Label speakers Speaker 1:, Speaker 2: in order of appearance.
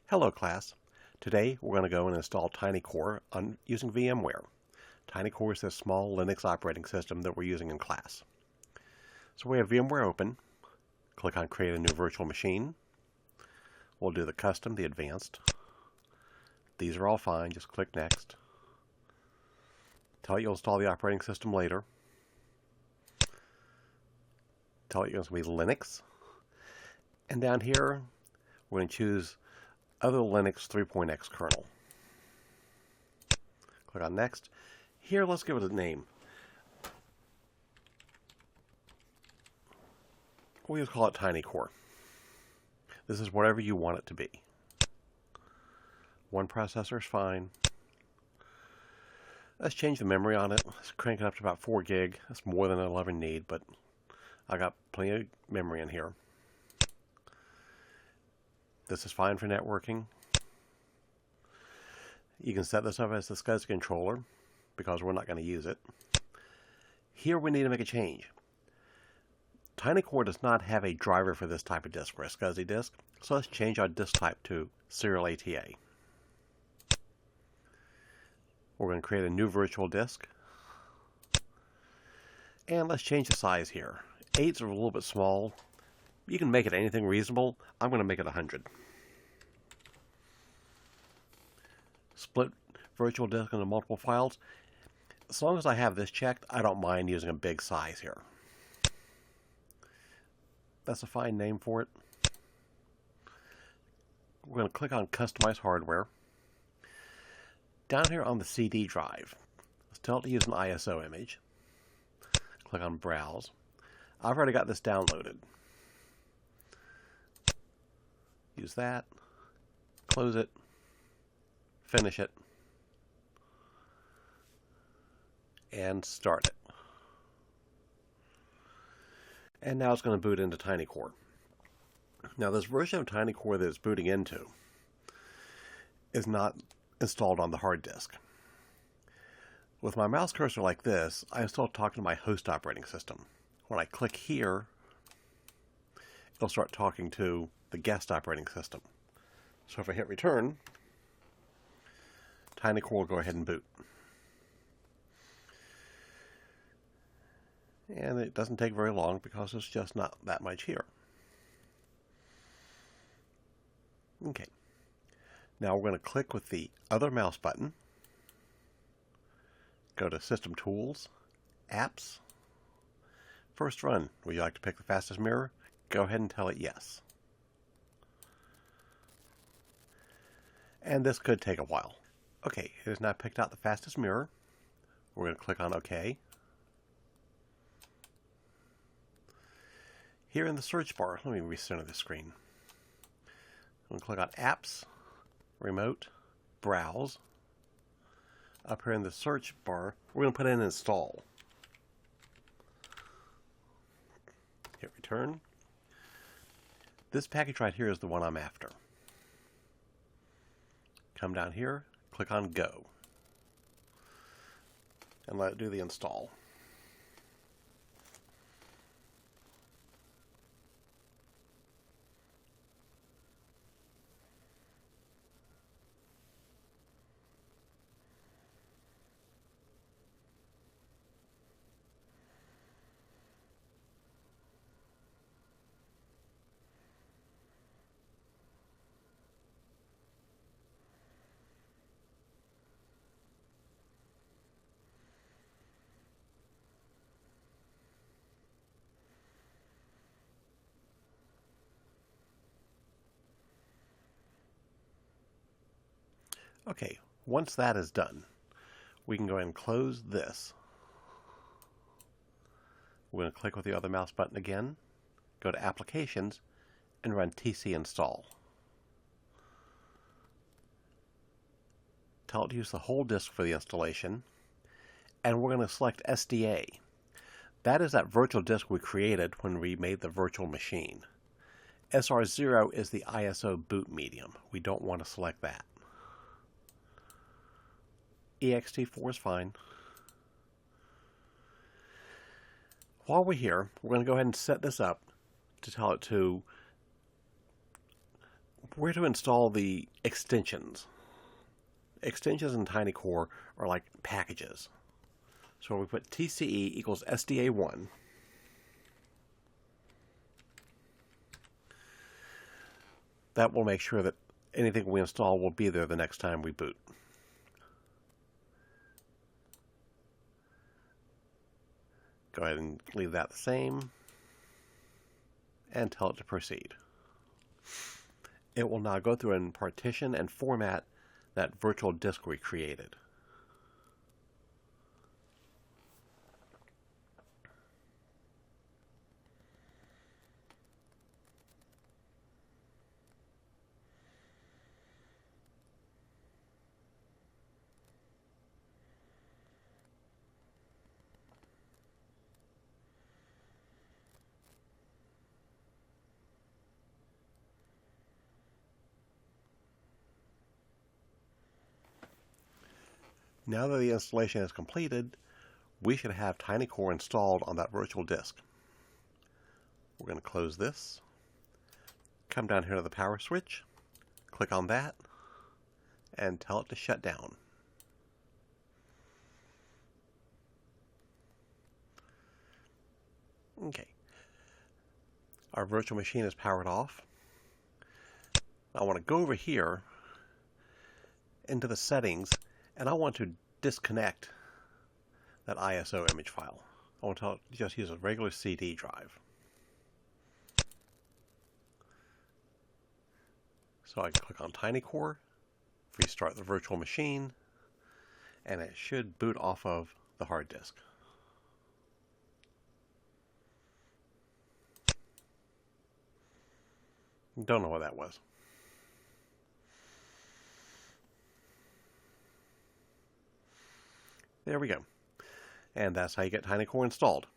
Speaker 1: Hello class. Today we're going to go and install TinyCore using VMWARE. TinyCore is this small Linux operating system that we're using in class. So we have VMWARE open. Click on Create a New Virtual Machine. We'll do the Custom, the Advanced. These are all fine. Just click Next. Tell it you'll install the operating system later. Tell it it's going to be Linux. And down here, we're going to choose Other Linux 3.x kernel. Click on Next. Here, let's give it a name. We'll just call it TinyCore. This is whatever you want it to be. One processor is fine. Let's change the memory on it. Let's crank it up to about 4 gig. That's more than I'll ever need, but I got plenty of memory in here. This is fine for networking. You can set this up as the SCSI controller because we're not going to use it. Here we need to make a change. TinyCore does not have a driver for this type of disk, or a SCSI disk, so let's change our disk type to serial ATA. We're going to create a new virtual disk. And let's change the size here. 8s are a little bit small. You can make it anything reasonable. I'm going to make it 100. Split virtual disk into multiple files. As long as I have this checked, I don't mind using a big size here. That's a fine name for it. We're going to click on Customize Hardware. Down here on the CD drive, let's tell it to use an ISO image. Click on Browse. I've already got this downloaded. Use that. Close it. Finish it. And start it. And now it's going to boot into TinyCore. Now this version of TinyCore that it's booting into is not installed on the hard disk. With my mouse cursor like this, I'm still talking to my host operating system. When I click here, it'll start talking to the guest operating system. So if I hit return, TinyCore will go ahead and boot. And it doesn't take very long because there's just not that much here. Okay. Now we're going to click with the other mouse button. Go to System Tools, Apps. First run. Would you like to pick the fastest mirror? Go ahead and tell it yes. And this could take a while. Okay, it has now picked out the fastest mirror. We're going to click on OK. Here in the search bar, let me recenter the screen. I'm going to click on Apps, Remote, Browse. Up here in the search bar, we're going to put in Install. Hit Return. This package right here is the one I'm after. Come down here, click on Go, and let it do the install. Okay, once that is done, we can go ahead and close this. We're going to click with the other mouse button again, go to Applications, and run TC install. Tell it to use the whole disk for the installation, and we're going to select SDA. That is that virtual disk we created when we made the virtual machine. SR0 is the ISO boot medium. We don't want to select that. ext4 is fine. While we're here, we're going to go ahead and set this up to tell it to Where to install the extensions. Extensions in TinyCore are like packages. So we put TCE equals SDA1. That will make sure that anything we install will be there the next time we boot. Go ahead and leave that the same and tell it to proceed. It will now go through and partition and format that virtual disk we created. Now that the installation is completed, we should have TinyCore installed on that virtual disk. We're going to close this, come down here to the power switch, click on that, and tell it to shut down. Okay. Our virtual machine is powered off. I want to go over here into the settings, and I want to disconnect that ISO image file. I want to just use a regular CD drive. So I can click on TinyCore, restart the virtual machine, and it should boot off of the hard disk. Don't know what that was. There we go. And that's how you get TinyCore installed.